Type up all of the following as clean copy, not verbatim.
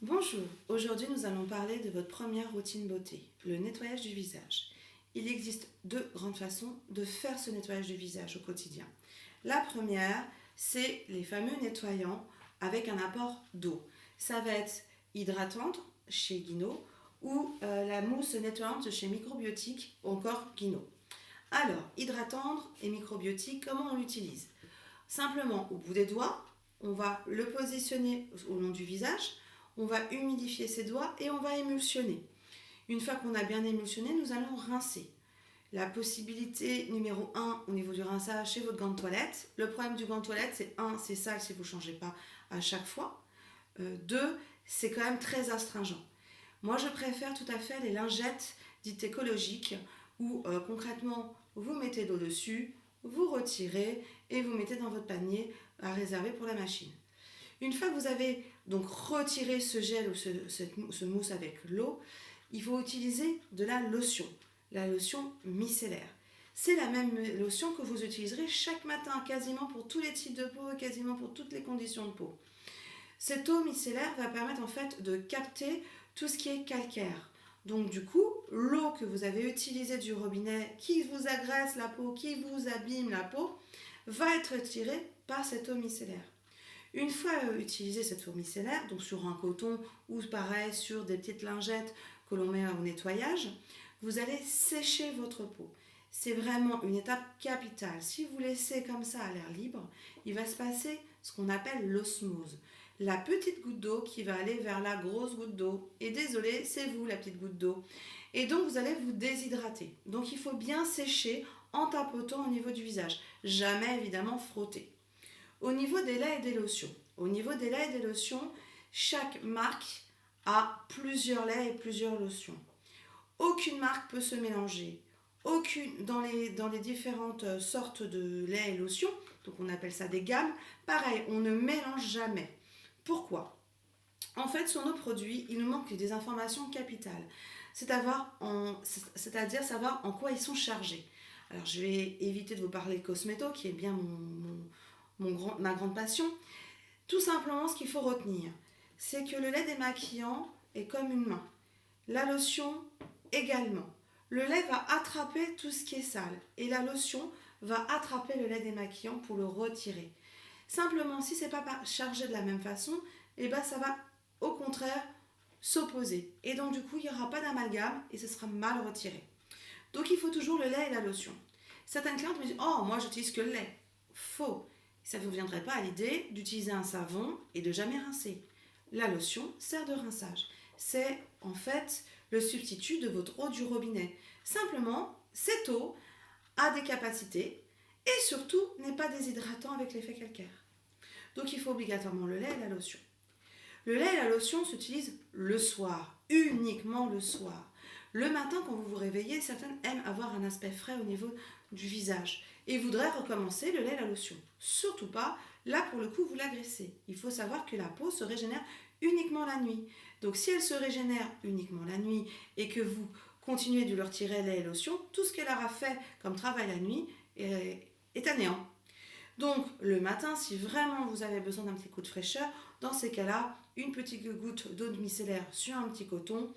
Bonjour, aujourd'hui nous allons parler de votre première routine beauté, le nettoyage du visage. Il existe deux grandes façons de faire ce nettoyage du visage au quotidien. La première, c'est les fameux nettoyants avec un apport d'eau. Ça va être hydratante chez Guino ou la mousse nettoyante chez Microbiotique ou encore Guino. Alors, hydratante et microbiotique, comment on l'utilise? Simplement, au bout des doigts, on va le positionner au long du visage, on va humidifier ses doigts et on va émulsionner. Une fois qu'on a bien émulsionné, nous allons rincer. La possibilité numéro 1 au niveau du rinçage, c'est votre gant de toilette. Le problème du gant de toilette, c'est 1, c'est sale si vous ne changez pas à chaque fois. 2, c'est quand même très astringent. Moi, je préfère tout à fait les lingettes dites écologiques où concrètement, vous mettez l'eau dessus, vous retirez et vous mettez dans votre panier à réserver pour la machine. Une fois que vous avez donc retiré ce gel ou ce mousse avec l'eau, il faut utiliser de la lotion micellaire. C'est la même lotion que vous utiliserez chaque matin, quasiment pour tous les types de peau et quasiment pour toutes les conditions de peau. Cette eau micellaire va permettre en fait de capter tout ce qui est calcaire. Donc du coup, l'eau que vous avez utilisée du robinet qui vous agresse la peau, qui vous abîme la peau, va être retirée par cette eau micellaire. Une fois utilisée cette eau micellaire, donc sur un coton ou pareil sur des petites lingettes que l'on met au nettoyage, vous allez sécher votre peau. C'est vraiment une étape capitale. Si vous laissez comme ça à l'air libre, il va se passer ce qu'on appelle l'osmose. La petite goutte d'eau qui va aller vers la grosse goutte d'eau. Et désolé, c'est vous la petite goutte d'eau. Et donc vous allez vous déshydrater. Donc il faut bien sécher en tapotant au niveau du visage. Jamais évidemment frotter. Au niveau des laits et des lotions, chaque marque a plusieurs laits et plusieurs lotions. Aucune marque peut se mélanger. Dans les différentes sortes de laits et lotions, donc on appelle ça des gammes, pareil, on ne mélange jamais. Pourquoi? En fait, sur nos produits, il nous manque des informations capitales, c'est-à-dire savoir en quoi ils sont chargés. Alors, je vais éviter de vous parler de cosméto, qui est bien ma grande passion. Tout simplement, ce qu'il faut retenir, c'est que le lait démaquillant est comme une main. La lotion également. Le lait va attraper tout ce qui est sale et la lotion va attraper le lait démaquillant pour le retirer. Simplement, si ce n'est pas chargé de la même façon, eh ben, ça va au contraire s'opposer. Et donc du coup, il n'y aura pas d'amalgame et ce sera mal retiré. Donc il faut toujours le lait et la lotion. Certaines clientes me disent « Oh, moi j'utilise que le lait ». Faux. Ça ne vous viendrait pas à l'idée d'utiliser un savon et de jamais rincer. La lotion sert de rinçage. C'est en fait le substitut de votre eau du robinet. Simplement, cette eau a des capacités et surtout n'est pas déshydratant avec l'effet calcaire. Donc il faut obligatoirement le lait et la lotion. Le lait et la lotion s'utilisent le soir, uniquement le soir. Le matin, quand vous vous réveillez, certaines aiment avoir un aspect frais au niveau du visage et voudraient recommencer le lait et la lotion. Surtout pas, là pour le coup, vous l'agressez. Il faut savoir que la peau se régénère uniquement la nuit. Donc si elle se régénère uniquement la nuit et que vous continuez de lui retirer lait et lotion, tout ce qu'elle aura fait comme travail la nuit est à néant. Donc le matin, si vraiment vous avez besoin d'un petit coup de fraîcheur, dans ces cas-là, une petite goutte d'eau micellaire sur un petit coton,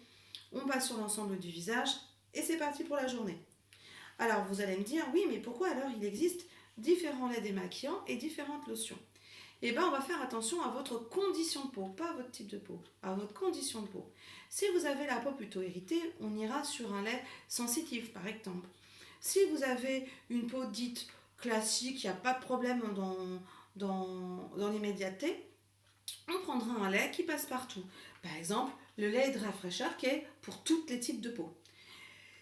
on passe sur l'ensemble du visage et c'est parti pour la journée. Alors vous allez me dire, oui, mais pourquoi alors il existe différents laits démaquillants et différentes lotions? Eh bien, on va faire attention à votre condition de peau, pas à votre type de peau, à votre condition de peau. Si vous avez la peau plutôt irritée, on ira sur un lait sensitif, par exemple. Si vous avez une peau dite classique, il n'y a pas de problème dans l'immédiateté, on prendra un lait qui passe partout. Par exemple, le lait de rafraîcheur qui est pour tous les types de peau.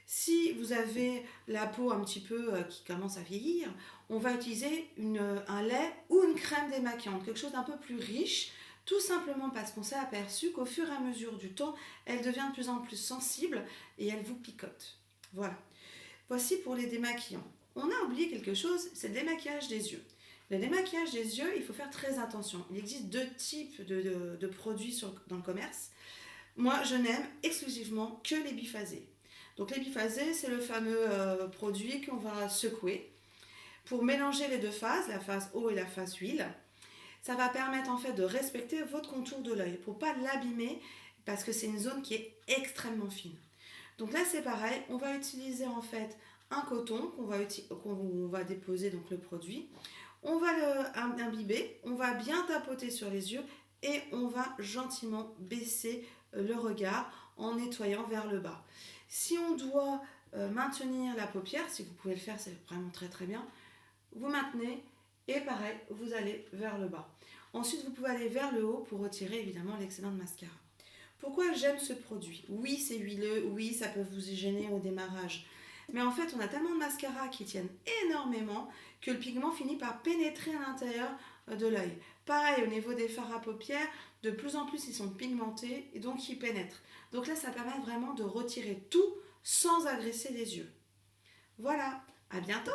Si vous avez la peau un petit peu qui commence à vieillir, on va utiliser un lait ou une crème démaquillante, quelque chose d'un peu plus riche, tout simplement parce qu'on s'est aperçu qu'au fur et à mesure du temps, elle devient de plus en plus sensible et elle vous picote. Voilà. Voici pour les démaquillants. On a oublié quelque chose, c'est le démaquillage des yeux. Le démaquillage des yeux, il faut faire très attention. Il existe deux types de produits dans le commerce. Moi, je n'aime exclusivement que les biphasés. Donc les biphasés, c'est le fameux produit qu'on va secouer pour mélanger les deux phases, la phase eau et la phase huile. Ça va permettre en fait de respecter votre contour de l'œil pour pas l'abîmer parce que c'est une zone qui est extrêmement fine. Donc là c'est pareil, on va utiliser en fait un coton qu'on va déposer donc le produit. On va imbiber, on va bien tapoter sur les yeux et on va gentiment baisser le regard en nettoyant vers le bas. Si on doit maintenir la paupière, si vous pouvez le faire, c'est vraiment très très bien, vous maintenez et pareil, vous allez vers le bas. Ensuite, vous pouvez aller vers le haut pour retirer évidemment l'excédent de mascara. Pourquoi j'aime ce produit? Oui, c'est huileux, oui, ça peut vous gêner au démarrage. Mais en fait, on a tellement de mascara qui tiennent énormément que le pigment finit par pénétrer à l'intérieur de l'œil. Pareil, au niveau des fards à paupières, de plus en plus ils sont pigmentés et donc ils pénètrent. Donc là, ça permet vraiment de retirer tout sans agresser les yeux. Voilà, à bientôt!